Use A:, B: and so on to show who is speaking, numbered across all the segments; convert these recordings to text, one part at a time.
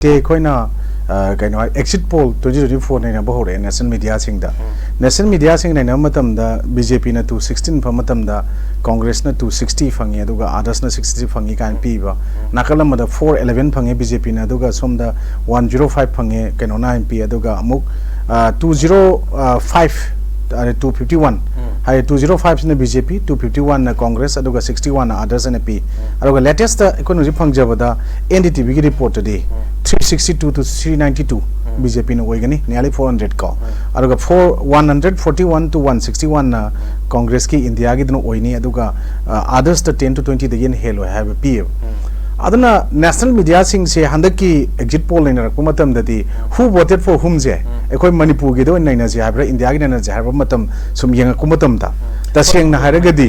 A: exit poll 2024 naina bahore national media singda BJP na 216 pamatamda Congress na 260 phangi aduga others na 60 phangi kan piba nakalamada 411 phangi BJP na aduga somda 105 phangi kainona MP aduga amuk 205 251 hai 205 na BJP 251 na Congress aduga 61 na others na P aduga latest economic phangjabada NDTV ki report today 362 to 392 BJP na oigani nearly 400 ko aduga 141 to 161 na Congress ki India gi dino oini aduga others the 10 to 20 again hello have a P aduna national media sing se handaki exit poll in rakumatam dati who voted for whom je ekoi Manipur gi do naina je habra India gi naina je habra matam sum yenga kumatam ta taseng na haragadi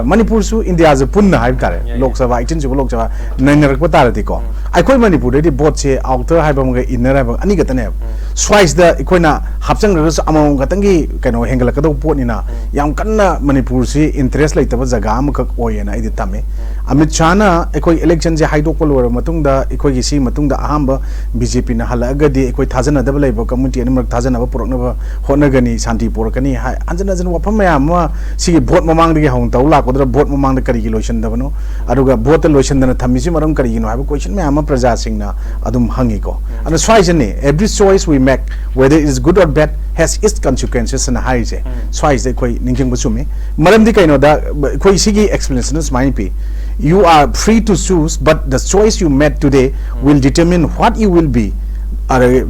A: Manipur su India je punna haib tare Lok Sabha 18 ju Lok Sabha naina rakpa tarati ko ekoi Manipur de vote se outer haibam ga inner haibam ani gatane swice da ekoi na hapchang ras among gatangi kaino hengala kado pot ni na yam kanna Manipur si interest laitaba jaga am ka oyena idi tame Amit Shah na ekoi election je haidok polor matungda ekoi gi si matungda ahamba BJP na halagadi ekoi thajana da laiba community ani mak thajana ba porokna ba honagani shanti porakani hai anjana jan wapam mayam ma si vote mamang de hong taw la kodra vote mamang de kari gi lotion da bano aduga vote lotion da thamisi maram kari gi no have question mayam praja sing na adum hangi ko and swice ne every choice we make whether it is good or bad has its consequences and high je swice ekoi ningjing bu sumi maram di kaino da ekoi sigi explanation is mine pe you are free to choose, but the choice you made today will determine what you will be,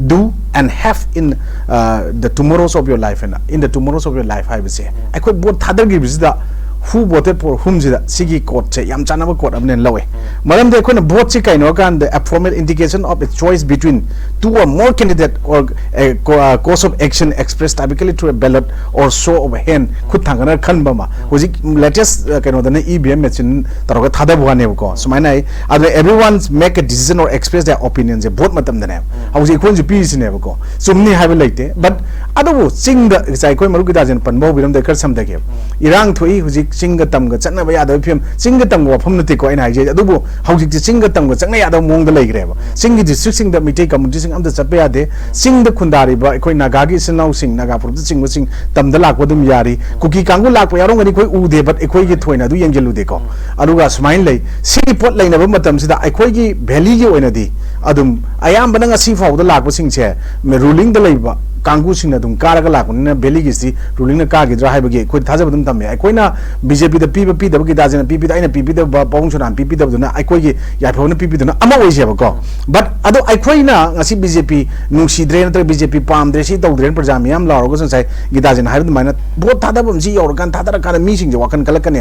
A: do and have in the tomorrows of your life. And in the tomorrows of your life, I would say. I could both other gives the who voted for whom the Sigi court, Yam Chanava court, Abnen Lowe. Madam, they couldn't vote Chikainokan, the formal indication of a choice between two or more candidate or a course of action expressed typically through a ballot or show of a hand, Kutangana Kanbama, who's latest kind of the EBM machine, Taroga Tadabuaneko. So, my night, everyone's make a decision or express their opinions, a both matam the name. I was equal to peace in Everco. So many have a late, but otherwise, sing the Psycho Marukas and Panbo with the Kursam the game. Irang to who's Singatam got Sanavaya the film, Singatam or Pomnatico and I Adubo, how did the Singatam got Sanayada among the lake grave. Sing it is sing that we take a musician on the Sapea, sing the Kundari, but Nagagi and now sing Naga producing was sing Tamdalak with them Yari, Cookie Kangulak, we are only Ude, but Equagi Twina, do Yangeludeco. Aduga smiley, see pot line of Matam, that Equagi Belio in a day. Adum, I am Bananga Sifa, the lak was sing chair, me ruling the labor. Kangu sing na dum karaga la kun beli gisi ruling na ka gi dra haibage koi thaja badum tamme ai koina BJP da PP da bagi da jena PP da ina PP da bawung chuna PP da duna ai koi gi ya phone PP duna ama oi je ba ko but ado ai koina ngasi BJP nungsi dre na BJP pam dre si tau dre praja miyam la ro go sai gi da jena haib maina bot thada bam si yor kan thada kan mi sing je wakan kala kan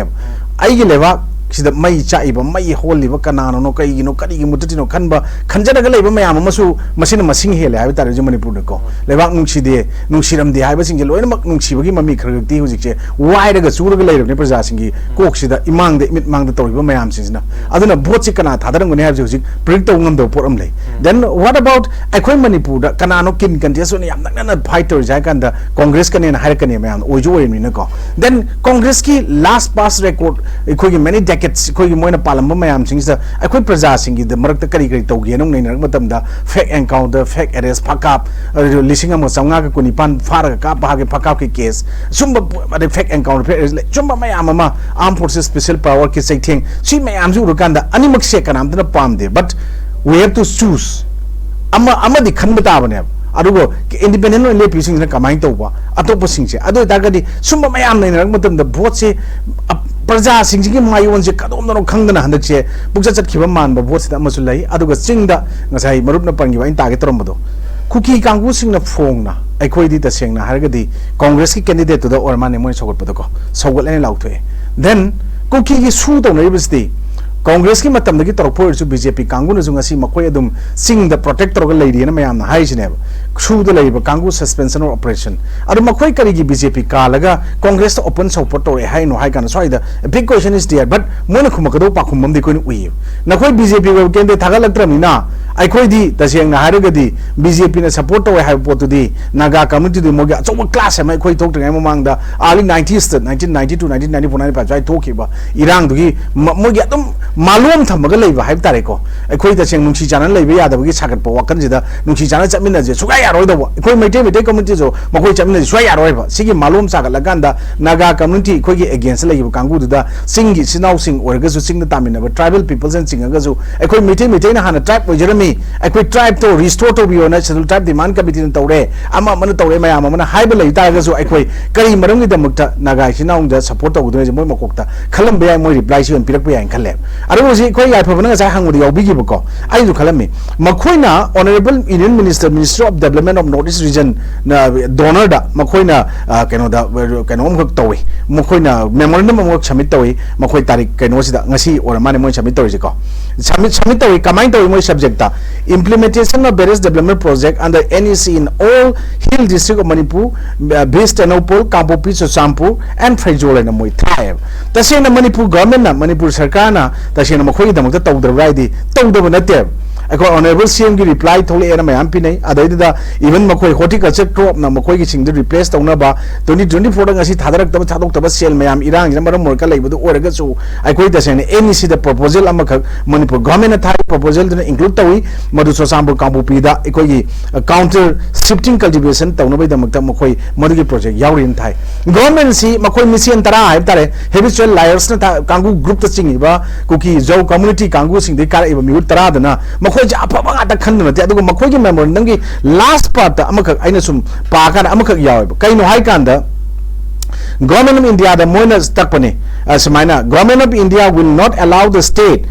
A: ai gi leba sida mai chaiba mai holiba kanano no kai no kari gi mutino kanba khanjana ga leiba mayam masu masina masing hele ha tare je manipur ko lebak nungsi de nungsiram de haiba sing je loina mak nungsi bagi mami khragti hujik je wai daga sura ga leirab ne praja sing gi kok sida imang de mit mang de toriba mayam sing na aduna bot si kana thadar ngone ha hujik predict to ngam do poram le then what about akoi manipur da kanano kin kan je so ne yam na fighter jai kan da congress kan ne har kan ne mayam ojo oi ni ko then congress ki last pass record ekoi gi many Koi Moina Palamba Mayam sings the Aqua Praza singing the Mark Kari Togian, Matam, the fake encounter, fake arrest, pack up, leasing a Mosanga Kunipan, Farah, Kapahaki, Pakaki case, Sumba, the fake encounter, Jumba Mayamama, Armed Forces Special Power Kiss 18. She may Amzurukanda, Animak Shakan, I'm the palm there, but we have to choose. Ama the Kanbatabanab. Adugo independent and lay using the Kamaitoba, Atopo Singse, Ado Dagadi, Sumba Mayam in Ramatam, the Botse. Praja singing my own Kadom Kangana and the chair, books at Kivaman, but what's that Masulay, Aduga sing the Nasai Marupna Pangiva in Target Romado. Cookie Kangu sing the phone, I quoted the sing Hargadi, Congress candidate to the Orman and Moisho Potoco, so well any loud way. Then Cookie is sued on Ravis Day. Congress ki matam da ki torpor su BJP Kangu na zunga si makoy adum sing the protector of lady na mayam na high Geneva through the labor Kangu suspension or operation. Adumakoi Karigi BJP Kalaga, Congress open support or a high no high can so the big question is there, but Monakumako Pakumum they couldn't weave. Nakoi BJP will get the Tagalatramina. I quite the Siang Haragadi, BJP in a support or have put to the Naga community the Moga. So what class am I quite talking among the early 90s, 1992, 1994, I talk about Iran to give Mogatum Malum Tamagaleva, Hype Tareko. I quite the Chang Nuchi Channel, Levia, the Wisakat Wakan, the Nuchi Channel Chaminaja. Koi mai te community zo makoi chamina swaya roiba sigi malum saga laganda naga community koi gi against la kangu da singi sinau sing orga su sing da tamina tribal peoples and singa zo ekoi mite na hana tribe wo jeremy ekoi tribe to restore to bi ona schedule tribe demand committee na tawre ama man tawre maya ama na haiba lai ta ga zo ekoi kari marang gi damukta naga sinau da support to gudune moi makokta khalam be moi reply si on pirak be yan khale aro ji koi ya phobana ga hangudi yobi gi bako ai ju khalami makoi na honorable Indian minister of development of Northeast region na donor da makoi na kano da kano muk tawi makoi na memorandum muk submit tawi makoi tarik kano sida ngasi or mane moi submit tawi ko submit tawi kamai tawi moi subject ta implementation of various development project under NEC in all hill district of Manipur based Tenopol Kampopi Sampu and Frejol na moi tribe tase na Manipur government na Manipur sarkar na tase na makoi da muk tawdar raidi tawdar nate ako honorable CM ki reply thole era mayam pi nei adai da even makoi horticulture crop na makoi ki sing replace tawna ba 2024 da ngasi thadarak taba thadok taba sel mayam irang jam maram morka leibu do oraga chu akoi da sen NEC da proposal amakha Manipur government thai proposal da include tawi madu sosambu kambu pi da akoi ki counter shifting cultivation tawna bai da makta makoi madu ki project yawrin thai government si makoi mission tara hai tare habitual liars na kangu group ta chingi ba kuki zo community kangu sing de kar iba mi tara da na makoi apabang ata khan na te adugo makoi ki memorandum ki last part ta amakak aina sum pa kan amakak yaw kai no hai kan da government of India the moina takpane samaina government of India will not allow the state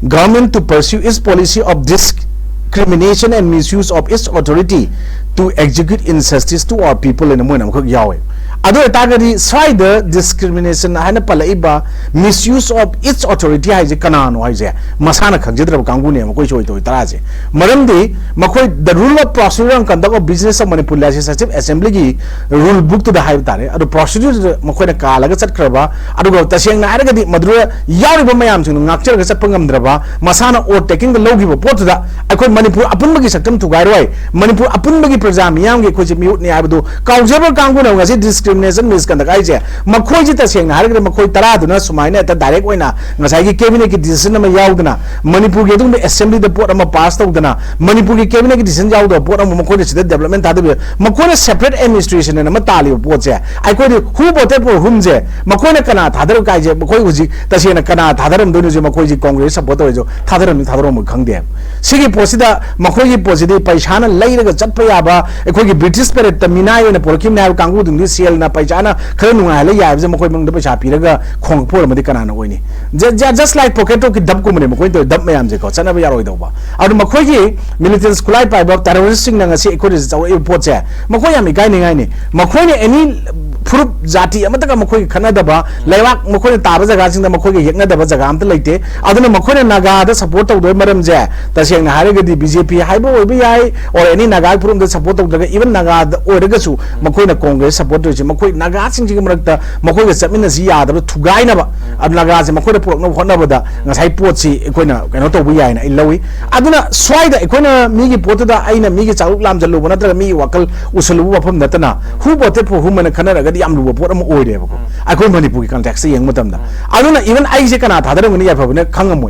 A: government to pursue its policy of discrimination and misuse of its authority to execute injustice to our people in the moina amakak yaw ado etagadi swai the discrimination haina palaiba misuse of its authority haije kanano haije masana khagjidra kangu ne makoi choi toi taraje maramdi makoi the rule of procedure and conduct of business of Manipur legislative assembly gi rule book to the high tare ado procedure makoi na kala ga chatkraba ado go taseng na aragadi madru yauri ba mayam sing ngakcher ga chapangam draba masana or taking the logi pot da akoi Manipur apun gi saktam tu gairoi Manipur apun gi praja miyam gi khoji miut ne abdu kaujeba kangu na ngasi discrimination misconduct aije makoi ji taseng na haragre makoi tara duna sumaina ta direct oina ngasai gi cabinet ki decision ma yaudna Manipur gi dung assembly the port ama pass tawdana Manipur gi cabinet ki decision yaudo port ama makoi sida development ta de makoi separate administration na ma tali port je ai koi who voted for whom je makoi na kana thadar kai je makoi huji taseng na kana thadaram dunu je makoi ji congress support ho jo thadaram khangde sigi posida makoi gi posidi paisa na leiraga chatpa yaba ekoi gi British period ta minai na porkim na kangu dung CL na paijana khara nungai la yaib je makoi mangda paisa piraga khong por madi kana na oini just like pocket ki dab ko mane makoi to dab mayam je ko chana ba yaroi doba adu makoi gi militant skulai pai ba terrorist sing na ngasi ekoi je chaw e pot je makoi yam ikai ningai ni makoi ne any fruit jati amata ka makoi khana daba laiwak makoi ta ba jaga sing da makoi gi yekna daba jaga amta leite aduna makoi ne naga da support to do maram je ta seng na hare gadi BJP haibo oi bi ai or any naga from the support to daga even naga oi daga su makoi na congress support to je makoi naga sing ji marakta makoi ga chapmina si ya da thugai na ba ad naga je makoi da purok no honna ba da ngasai pot si ekoi na kaino to bi ai na ilawi aduna swai da ekoi na mi gi pot da ai na mi gi chaluk lam jalu ba na mi wakal usulu ba pham natana hu bote pho hu mana khana ga yam lu pot am oi de ba ko akoi Manipur gi context yeng matam da aduna even ai je kana thadar ngani ya pha ne khangam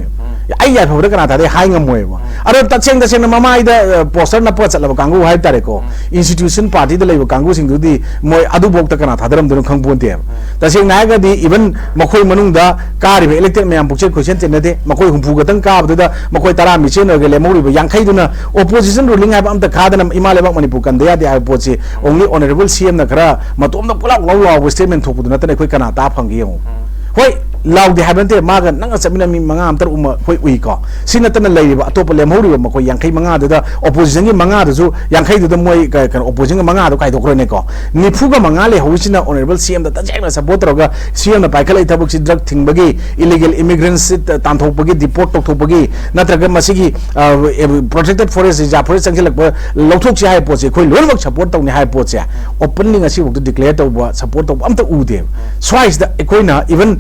A: ai ya pha kana thade hai ngam moi ba aro tacheng na mama ida poster na pot chala kangu hai tare ko institution party da leiba kangu sing di moi adu bok ta kana thadaram dun khang pon te tacheng na ga di even makoi manung da kari be elected mayam pukche question chen na de makoi humpu ga tang ka ba da makoi tara mi chen ga le mori ba yang khai duna opposition ruling ha ba am ta kha da na imale ba Manipur kan da ya de ha po che only honorable CM na khara matom na pula law statement thok bu na ta ne koi kana ta phang gi hoi ꯂꯥꯎꯗꯦ ꯍꯥꯏꯕ ꯅꯠꯇꯦ ꯃꯥꯒ ꯅꯪꯒ ꯆꯠꯃꯤꯟꯅ ꯃꯤ ꯃꯉꯥ ꯑꯃ ꯇꯔꯨꯛ ꯑꯃ ꯑꯩꯈꯣꯏ ꯎꯏꯀꯣ ꯁꯤ ꯅꯠꯇꯅ ꯂꯩꯔꯤꯕ ꯑꯇꯣꯞꯄ ꯂꯦꯝꯍꯧꯔꯤꯕ ꯃꯈꯣꯏ ꯌꯥꯡꯈꯩ ꯃꯉꯥꯗꯨꯗ ꯑꯣꯄꯣꯖꯤꯁꯟꯒꯤ ꯃꯉꯥꯗꯨꯁꯨ ꯌꯥꯡꯈꯩꯗꯨꯗ ꯃꯣꯏ ꯀꯩꯅꯣ ꯑꯣꯄꯣꯖꯤꯁꯟꯒꯤ ꯃꯉꯥꯗꯣ ꯈꯥꯏꯗꯣꯛꯈ꯭ꯔꯅꯦꯀꯣ ꯅꯤꯐꯨꯒ ꯃꯉꯥ ꯂꯩꯍꯧꯔꯤꯁꯤꯅ ꯑꯣꯅꯔꯦꯕꯜ ꯁꯤꯑꯦꯝꯗ ꯇꯁꯦꯡꯅ ꯁꯞꯄꯣꯔꯠ ꯇꯧꯔꯒ ꯁꯤꯑꯦꯝꯅ ꯄꯥꯏꯈꯠꯂꯛꯏ ꯊꯕꯛꯁꯤ ꯗ꯭ꯔꯒ ꯊꯤꯡꯕꯒꯤ ꯏꯂꯤꯒꯦꯜ ꯏꯃꯤꯒ꯭ꯔꯦꯟꯁꯤ ꯇꯥꯟꯊꯣꯛꯄꯒꯤ ꯗꯤꯄꯣꯔꯠ ꯇꯧꯊꯣꯛꯄꯒꯤ ꯅꯠꯇ꯭ꯔꯒ ꯃꯁꯤꯒꯤ ꯄ꯭ꯔꯣꯇꯦꯛꯇꯦꯗ ꯐꯣꯔꯦꯁ ꯔꯤꯖꯥꯔꯚ ꯐꯣꯔꯦꯁ ꯆꯪꯁꯤꯜꯂꯛꯄ ꯂꯧꯊꯣꯛꯁꯤ ꯍꯥꯏꯕ ꯄꯣꯠꯁꯦ ꯑꯩꯈꯣꯏ ꯂꯣꯏꯅꯃꯛ ꯁꯞꯄꯣꯔꯠ ꯇꯧꯅꯤ ꯍꯥꯏꯕ ꯄꯣꯠꯁꯦ ꯑꯣꯄꯟꯂꯤ ꯉꯁꯤꯐꯥꯎꯗ ꯗꯤꯀ꯭ꯂꯦꯌꯔ ꯇꯧꯕ ꯁꯞꯄꯣꯔꯠ ꯇꯧꯕ ꯑꯝꯇ ꯎꯗꯦꯕ ꯁ꯭ꯋꯥꯏꯁꯤꯗ ꯑꯩꯈꯣꯏꯅ ꯏꯚꯟ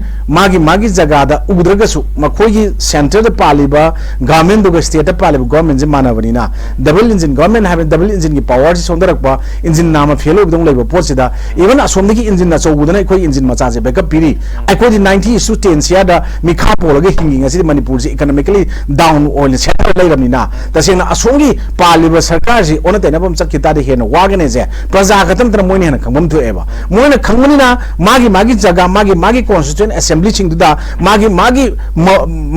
A: ꯃꯥꯒꯤ ꯖꯒꯥꯗ ꯎꯗ꯭ꯔꯒꯁꯨ ꯃꯈꯣꯏꯒꯤ ꯁꯦꯟꯇꯔꯗ ꯄꯥꯜꯂꯤꯕ ꯒꯚꯔꯟꯃꯦꯟꯠꯗꯨꯒ ꯁ꯭ꯇꯦꯠꯇ ꯄꯥꯜꯂꯤꯕ ꯒꯚꯔꯟꯃꯦꯟꯠꯁꯦ ꯃꯥꯟꯅꯕꯅꯤꯅ ꯗꯕꯜ ꯏꯟꯖꯤꯟ ꯒꯚꯔꯟꯃꯦꯟꯠ ꯍꯥꯏꯕ ꯗꯕꯜ ꯏꯟꯖꯤꯟꯒꯤ ꯄꯥꯋꯔꯁꯤ ꯁꯣꯟꯊꯔꯛꯄ ꯏꯟꯖꯤꯟ ꯅꯥꯝꯃ ꯐꯦꯜ ꯑꯣꯏꯕꯗꯧ ꯂꯩꯕ ꯄꯣꯠꯁꯤꯗ ꯏꯚꯟ ꯑꯁꯣꯝꯗꯒꯤ ꯏꯟꯖꯤꯟ ꯑꯆꯧꯕꯗꯅ ꯑꯩꯈꯣꯏ ꯏꯟꯖꯤꯟ ꯃꯆꯥꯁꯦ ꯕꯦꯀअप ꯄꯤꯔꯤ ꯑꯩꯈꯣꯏꯗꯤ 90:10 ꯁꯤꯌꯥꯗ ꯃꯤꯈꯥ ꯄꯣꯜꯂꯒ ꯍꯤꯡꯉꯤ ꯉꯁꯤꯗꯤ ꯃꯅꯤꯄꯨꯔꯁꯤ ꯏꯀꯣꯅꯣꯃꯤꯀꯦꯜꯂꯤ ꯗꯥꯎꯟ ꯑꯣꯏꯅ ꯁꯦꯠꯂꯒ ꯂꯩꯔꯕꯅꯤꯅ ꯇꯁꯦꯡꯅ ꯑꯁꯣꯝꯒꯤ ꯄꯥꯜꯂꯤꯕ ꯁꯔꯀꯥꯔꯁꯤ ꯑꯣꯟꯅ ꯇꯩꯅꯕ ꯑꯃ ꯆꯠꯈꯤ ꯇꯥꯔꯗꯤ ꯍꯦꯟꯅ ꯋꯥꯒꯅꯦꯁꯦ ꯄ꯭ꯔꯖꯥ ꯈꯛꯇ ꯅꯠꯇꯅ ꯃꯣꯏꯅ ꯍꯦꯟꯅ ꯈꯪꯐꯝ ꯊꯣꯛꯑꯦꯕ ꯃꯣꯏꯅ ꯈꯪꯕꯅꯤꯅ ꯃꯥꯒꯤ ꯖꯒꯥ ꯃꯥꯒꯤ ꯀꯣꯟꯁꯇꯤꯇ꯭ꯌꯨꯑꯦꯟꯠ ꯑꯦꯁꯦꯝꯕ꯭ꯂꯤꯁꯤꯡꯗꯨꯗ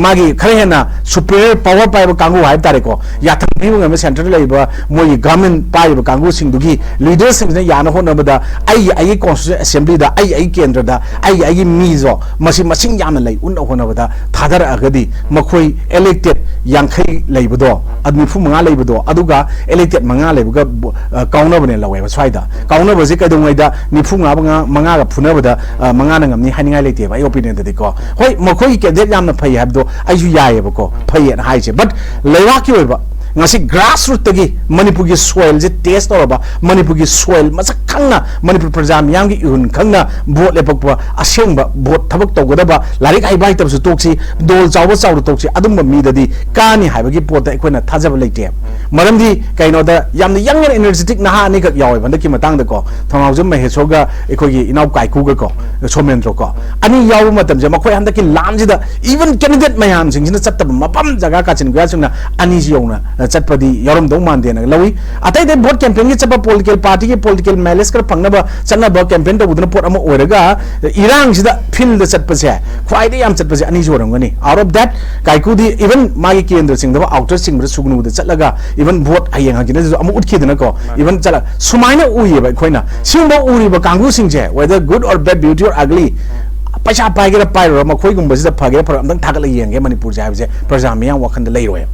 A: मागी खरे हेना सुपीरियर पावर पाइब कांगू हाइब तारेको याथम पीब ngam सेंटर लेबा मोई गवर्नमेंट पाइब कांगू सिंगदुगी लीडर्स सिंगने याना होनबदा आई कॉन्स्टिट्यूशन असेंबली दा आई केंद्र दा आई मीजो मसी मसिंग याना लै उन होनबदा थादर अगदी मखोई इलेक्टेड यांखै लैबदो अदमिफु मंगा लैबदो अदुगा इलेक्टेड मंगा लैबगा काउनबने लवेबा स्वाइदा काउनबजे कदोंगैदा निफु मंगा गा फुनबदा मंगा नंगमनि हानिङाइ लेतेबा आई ओपिनियन ददिको होय मखोई कैंडिडेट यामना फै हाबदो आइजु यायेबको फै हाइसे but लेवाकी ओइबा ngasi grassroots tagi manipur gi soil je test oraba manipur gi soil masak khangna manipur praja miyam gi ihun khangna vote lepakpa asengba vote thabak tawgadaba larik ai bai tabsu toksi dol chawba chawru toksi adumba mi dadi kani haibagi pot da ekoina thajaba leite maramdi kaino da yamna young and energetic naha ani gak yawe banda ki matang da ko thamaujum mahesoga ekogi inau kaiku ga ko somendro ko ani yawu matam je makhoi handa ki lamji da even candidate mayam sing jina chatta mapam jaga ka chin gya sungna ani ji yona चटपदी यरम दो मानदे न लवी अतै दे vote campaign के चप political party के political मैलेज कर फंगनबा चन्नबा campaign तो उदन pot अम ओरगा इरांग सिदा field चटपसे ख्वाइदे याम चटपसे अनि जोरंगनी आउट ऑफ दैट काइकुदी इवन मागी केंद्र सिंग दबा आउटर सिंग ब सुगनु द चलगा इवन वोट हयेंग हगिन अम उठखिदन को इवन चला सुमाइना उयेबा खोइना सिंबो उरिबा कांगु सिंगजे वेदर गुड और बैड ब्यूटी और अगली पैसा पाइगे पाइरो मखोइगुंबसिदा फगे फर अमदं थागल येंगे मणिपुर जाबजे प्रजा मियां वखंद लेरोय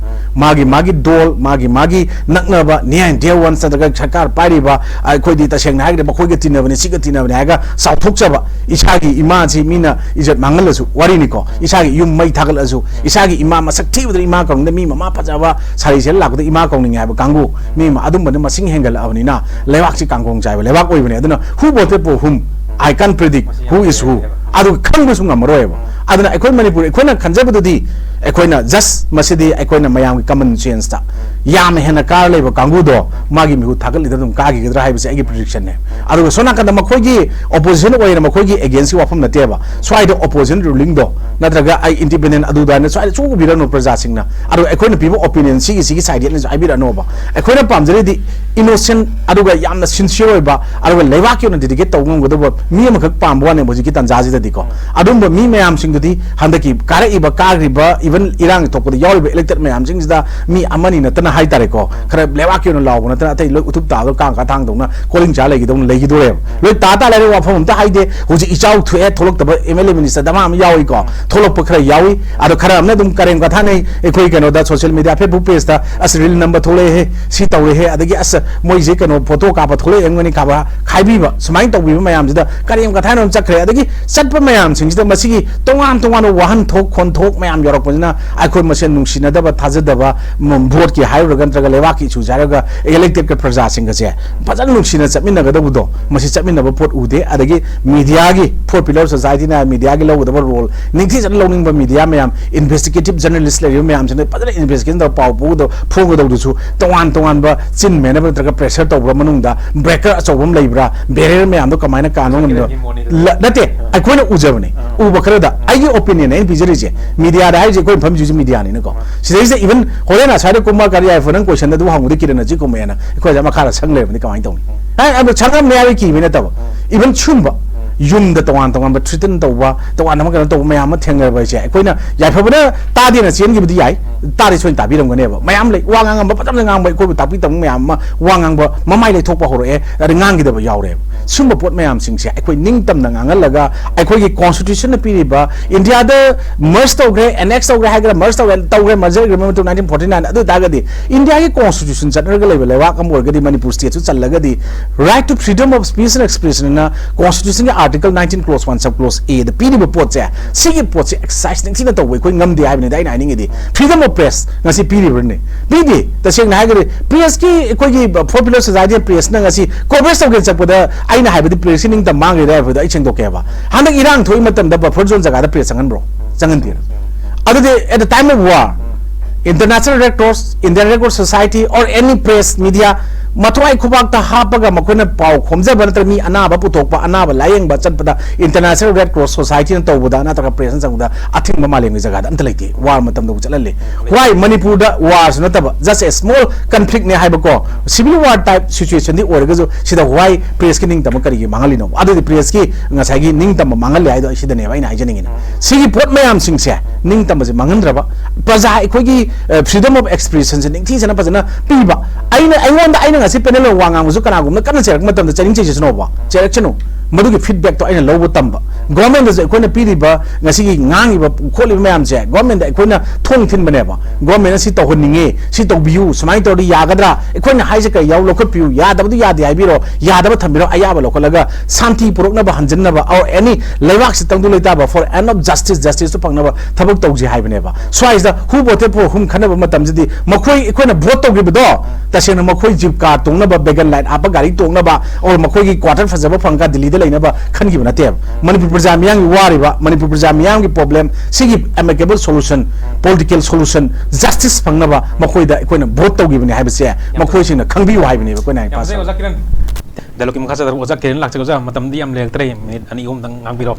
A: मागी डोल मागी नकनबा न्याय देवन सदग सरकार पाइरिबा अखोइदि तसेंग हाइगे मखोइगे तिनबने सिग तिनबने हागा साउथोकचबा इसागी इमाजी मीना इज्जत मांगलसु वारिनिको इसागी युम मै थागलसु इसागी इमा मसक थिबदि इमा कौंग मी ममा फजाबा सारिसेल लागद इमा कौंग हाइबा कांगु मी अदुमबने मसिंग हेंगल अबनिना लेवाकसि कांगोंग जायबा लेवाक ओइबने अदुना who voted for whom I can't predict who is who adu khangbusu ngamroyeba aduna ekoi manipur ekoina khanjabadudi ekoina just masidi ekoina mayam common sense ta yam hena kar leba kangudo magi mihu thagali dum kagi gedra haibase agi prediction ne adu sona kada makhoigi opposition oina makhoigi against wafam nateba swaida opposition ruling do natraga ai independent adu da ne swaida chu birano praja singna adu ekoina pibo opinion sigi side ne ai birano ba ekoina pamjari di innocent aduga yamna sincere oiba aduga lewa ki ona dedicate tawngum godo mi amakak pambo ne boji ki tanjaji da diko adumba mi mayam singdudi handaki kare iba kagriba even irang tokko yawriba elected mayam singda mi amani natana hai tare ko khara lewa ki ona law natana atai loi utup ta do kang ka thang dongna calling cha legi dong legi dore loi ta lere wa phom ta haide hoji ichau thue tholok taba MLA minister dama am yawi ko tholok pa khara yawi ado khara amna dum kareng ka thane ekoi kano da social media facebook page ta as real number thole he si tawre he adagi as moi je kano photo ka pa thole engani ka ba khaibi ba sumai tawbi mayam jida kareng ka thane chakre adagi satpa mayam singida masigi tongan wahan thok khon thok mayam yorok pajina aikoi masen nungsina daba thajadaba vote ki hairu gantraga lewa ki chu jaraga elected ka praja singa je fajal nungsina chapmina ga dabudo masi chapmina ba pot ude adagi media gi four pillar society na media gi lawu daba role ningthi jan lowning ba media mayam investigative journalist le mayam jane fajal investigation da pau pu do phogo do chu tongan ba chin mena ba traga pressure to bra manung da breaker achobam leibra barrier mayam do kamaina kanong nate aikoina ujabane uba khara aigi opinion ai bijari media da haije koi pham ju media ni ko sidai even horena sare kumar kari ai phone question da du hangu de kirana ji ko mena ko jama khara sang le ni kamai tong ai ab changam me ai ki mena taw even chumba yum da tawan ba threaten tawba tawan ma kana taw me am thenga ba je koina yai phobana ta de na chen gi bidi yai तारी सोइन ताबीरमगनेबा मयाम ले वा ngang ba patam ngang ba ko tapi tam mayam ma wa ngang ba mamai le thokpa horo e ari ngang gi da ba yaure sumba pot mayam sing se akoi ning tam na ngang laga akoi gi constitution na piri ba India da merge to gre annex to gre hagra merge to gre merger agreement to 1949 adu daga di India gi constitution chat ga level wa kam or ga di Manipur state su chal laga di right to freedom of speech and expression na constitution gi article 19 clause 1 sub clause a the piri ba pot se sigi pot se exercise ning sina to we koi ngam di ai ni dai na ning di freedom of press ngasi piri berne bidi ta sing na ga press ki koi gi popular society press na ngasi coverage to ge chak da ai na hai ba di press ning ta mang re ba da icheng to ke ba handak irang thoi matam da buffer zone jaga da press angan bro jangan dir at the time of war international red cross Indian red cross society or any press media matwai khubak ta hapaga makona pau khomja banatra mi anaba putokpa anaba layeng ba chatpada international red cross society na tawbuda na taka press sangda athing ma maleng jaga da amtalaiti war matam da chalalle why Manipur da war na taba just a small conflict ne haiba ko civil war type situation di orga jo sida why press ki ning tam kari mangali no adu press ki ngasai gi ning tam mangal ai do sida ne bai na hajening ni sigi pot mayam sing se ning tam je mangandraba praja ikoi gi freedom of expression ning thi sana pajana piba aina ngasi panel wangang musu kana gumna kana cherak matam da charing cheche no ba cherak cheno madu gi feedback to aina lobo tamba government da koina piri ba ngasi gi ngangi ba kholi mayam je government da koina thong thin bane ba government si to honinge si to biu smai to ri yagadra koina haije ka yaw lokot piu ya da bu ya de ai biro ya da ba thambiro aya ba lokolaga santi purok na ba hanjin na ba or any lewak si tangdu leita ba for end of justice to pangna ba thabak tawji hai bane ba so is the who vote for whom khana ba matam jidi makoi koina vote to gi do tasena makoi jib ka tongna ba began line apa gari tongna ba or makoi gi quarter fazaba phangka delhi da leina ba khan gi bana te Manipur praja miyang gi wari ba Manipur praja miyang gi problem sigi amicable solution political solution justice phangna ba makoi da koina vote to gi bane hai ba se makoi sina khangbi wa hai bane ba koina pass
B: daloki mukha sa oja kiran lak cha matam di am lek 3 minute ani om dang ngang biro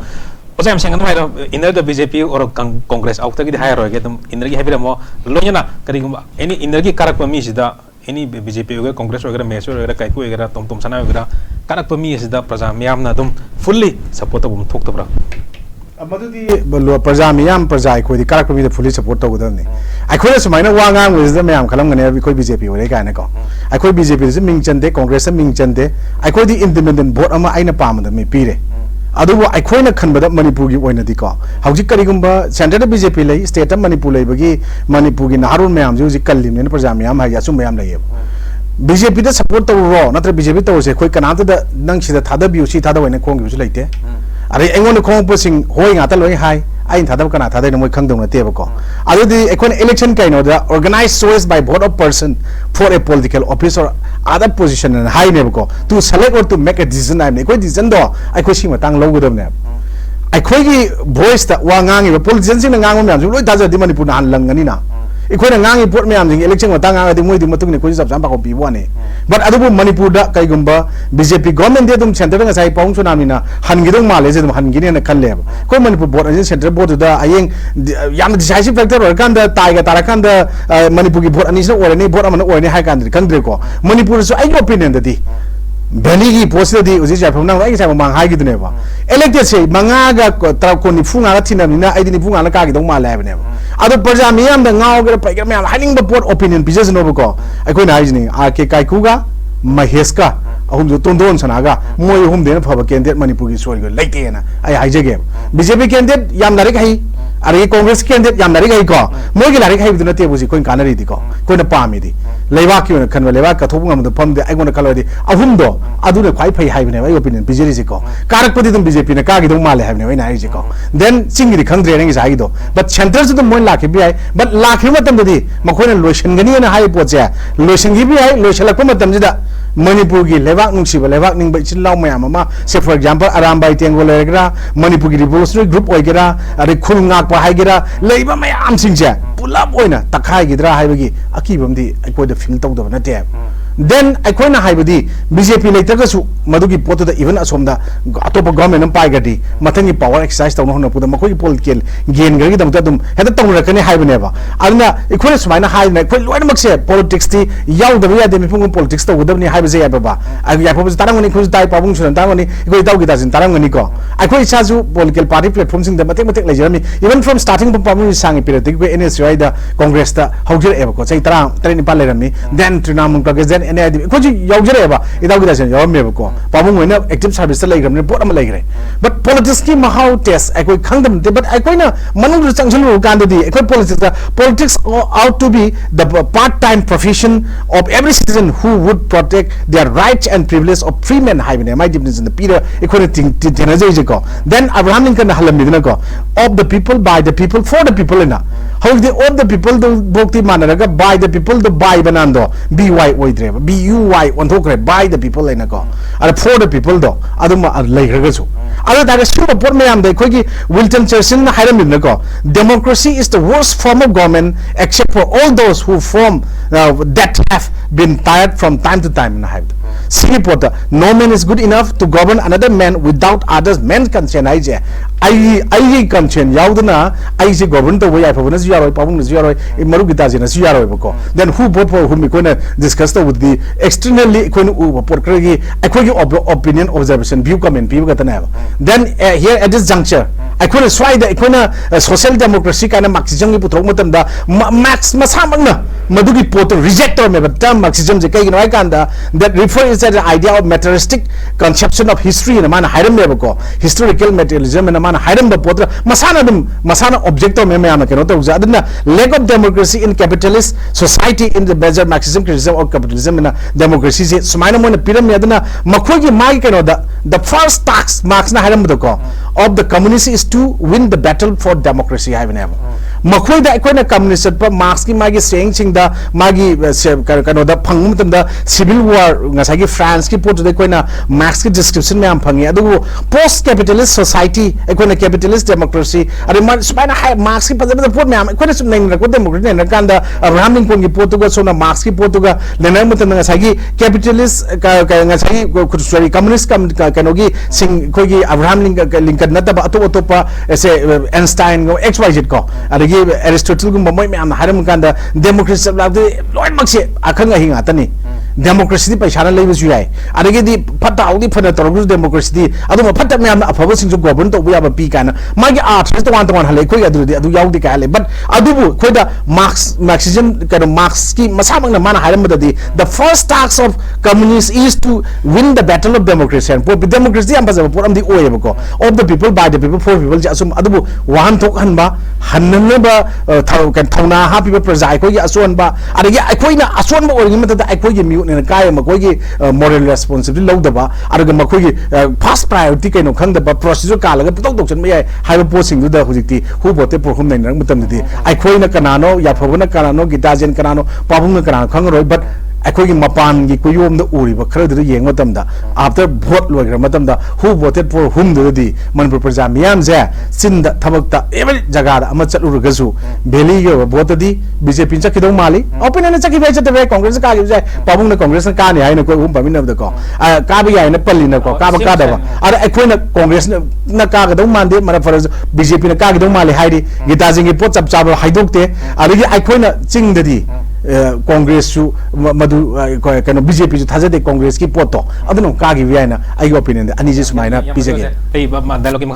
B: oja am sengan mai do inner the BJP or congress out gi hai ro ge tum inner gi hai bira mo lonya kari gum any inner gi karak pa mi sida any BJP or congress or meso or kai ku era tom sana or karak pa mi sida praja miyam na dum fully support bum thok to bra
A: Madudi praja miyam praja ko di karak pa mi de fully support to godam ni ai khoi sumaina wa ngang with the miyam khalam ngane bi khoi BJP ore ka na ko ai khoi BJP se ming chande congress se ming chande ai khoi di independent vote ama aina pam da me pire adubu ai khoi na khan bada Manipur gi oina di ko hauji kari gumba center BJP lai state Manipur lai bagi Manipur gi naharun miyam ji ji kallim ne praja miyam ha ya sum miyam lai BJP da support to ro natra BJP to se khoi kanam da nang sida thada bi usi thada oina khong gi laite are engon khong po sing hoi nga ta loi hai ai thada kana thada no moi khang dong na te ba ko adu di ekon election kai no da organized choice by vote of person for a political office or other position and high ne ba ko to select or to make a decision ai ne ko decision do ai ko sing matang lo godom ne ai khoi gi voice ta wa ngang gi politician sing ngang mo loi ta ja di Manipur na lang ngani na ikoi na ngangi port me am jing election matang nga di moi di matung ne ko jab sam ba ko pi bo ne but adu Manipur da kai gumba BJP government de dum center nga sai paung chuna mina han gi dong ma le je dum han gi ne na khalle ko Manipur board ajin center board da ayeng yam decisive factor or kan da tai ga tara kan da Manipur gi board ani se or ne board amana or ne hai kan di kan de ko Manipur so ai opinion da di Bani post di uji ja phomna ai sa mang hai gi dune ba elected se manga ga tra ko ni funga la thina mina ai ni funga la ka gi dong ma la ba ne adu praja miyam da ngao ga pai ga miyam haning ba port opinion business no ba ko ai ko na ai ni RK kai ku ga Mahesh ka ahum jo tondon sana ga moi hum de na phaba candidate Manipur gi sori ga laite na ai hai je ge BJP candidate yam larik hai are Congress candidate yam larik hai ko moi gi larik hai biduna te buji ko kanari di ko na pa mi di leiwa ki kan leiwa ka thobu ngam do pam de ai gona kalodi ahum do adu ne khai phai hai bine ai opinion BJP ji ko karak padi dum BJP ne ka gi dum male hai bine na ai ji ko then singi di khang dre ne gi sai do but center su dum moi la ki bi ai but la ki matam di makoi na lotion gani na hai po che lotion gi bi ai lotion la ko matam ji da Manipur gi lewak nung siba lewak ning bai chilau mayam ama say for example Arambai Tengo legra Manipur gi revolutionary group oigera are khul ngak pa haigera leiba mayam singja pulap oina takhai gi dra haibagi akibam di ai ko da feel tau da na te then aikoina haibadi BJP leitagsu madugi potuda even asomda atopa government am paigadi matangi power exercise tawna hona puda makoi political gain gari damta dum heda tawna kani haibneba aduna ikoina sumaina haina koi loina makse politics ti yawda ya de mipung politics tawdabni haibje yababa ag yapobu tarangani khuz dai pabung sunan tarangani ikoi tawgi dazin tarangani ko akoi chazu political party platform sing da matek matek lejerami even from starting pabung sangi period ko NSY da congress da hawjir eba ko chai tara tari pal lerami then trinamung congress then NID ko ji yawjir eba idawgi dazin yawmeba ko pabung wena active service la igram report am laigre but politics ki mahau test akoi khangdam but akoina manung changchulu kandadi akoi politics out to be the part-time profession of every citizen who would protect their rights and privileges of free men having my difference in the period equality ko then Abraham Lincoln halam ko of the people by the people for the people ina how the of the people the bokti manaraga by the people the by banando by oidre buy on thokre by the people ina ko and for the people do aduma lairaga su ala daga super por me am de kogi Wilton Churchill na haram ko democracy is the worst form of government except for all those who form that have been tired from time to time in the see reporter no man is good enough to govern another man without others men consent I consent yaudana I say govern the way I province you are pabung you are marugita jena you are boko then who vote for whom we discuss with the externally porkragi opinion observation view comment view gatana then here at this juncture I couldn't try the social democracy kind of Marxism putok da max masamagna madugi poto reject me but term Marxism je kai no kanda that refers to the idea of materialistic conception of history in a man hiram ko historical materialism in a man hiram the poto masana object me me amake no to adna lack of democracy in capitalist society in the measure Marxism criticism or capitalism in a democracy je sumaina mo na pyramid adna makogi mai kano the first task marks na hiram ko of the communist is to win the battle for democracy I have makhoi da koina communist pa marks ki magi saying sing da magi kano da phangum tam da civil war ngasai ki France ki pot da koina marks ki description me am phangi adu post capitalist society koina capitalist democracy are man spaina high marks ki pa da pot me am koina sum nang ko democracy na kan da Abraham Lincoln ki pot ga sona marks ki pot ga lena mutam ngasai ki capitalist ngasai ko sorry communist kano gi sing ko gi Abraham Lincoln na ta atopa ऐसे Einstein को XYZ को अरे ये Aristotle को mummy में हम हरम कांदा democracy सब लाते लोग मक्से आखंग हिंग आता नहीं democracy दी पैसाना ले बस युवाए अरे ये दी फटा आउदी फटा तोरगुस democracy दी अदो म फटा में हम अफवाह सिंह जो government तो वो पी काना मागे आर्ट्स तो वांट हले कोई अदु याउदी का हले but अदु वो कोई दा Marxism का Marx की मसामंग ना माना हरम बता दी the first task of communists is to win the battle of democracy and for democracy हम बस हम दी ओए बको of the people by the people for people asum adubu wahan thok hanba hananba thawna happy prajai ko ya ason ba adagi akoina ason ba orgi mata akoi gi miu ne kai ma koi gi moral responsibility lawdaba adaga makoi gi first priority kaino khangda ba procedure kalaga tok tok chen mai haiba posting du da hujikti hu bote por hum nei mutam di akoina kanano ya phobuna kanano gitajen kanano pabung kanano khangroi but अखोगी मपान की कुयोम द उरिबा खरदु येंग मतमदा after vote लोइग्रा मतमदा हु वोटेड फॉर हुम दि मनपुर प्रजा मियाम जे सिन द थबकता एवरी जगह अमा चलुरगसु बेली गे वोट दि बीजेपी चकिदौ माली ओपिनियन चकि बे चते कांग्रेस का जे पाबुंग न कांग्रेस का ने हाइन को हुम पामिन द को का बि याइन पल्ली न को का का दबा अरे अखोइन कांग्रेस न का गदौ मानदे मरा फर बीजेपी न का गदौ माली हाइदि गीताजिंग पोट चप चाब हाइदोकते अरगी अखोइन चिंग दि कांग्रेस मधु कनो बीजेपी जो थाजदे कांग्रेस की पोतो अदनो कागी वियाना आई ओपिनियन अनी जे सुमाइना पिजगे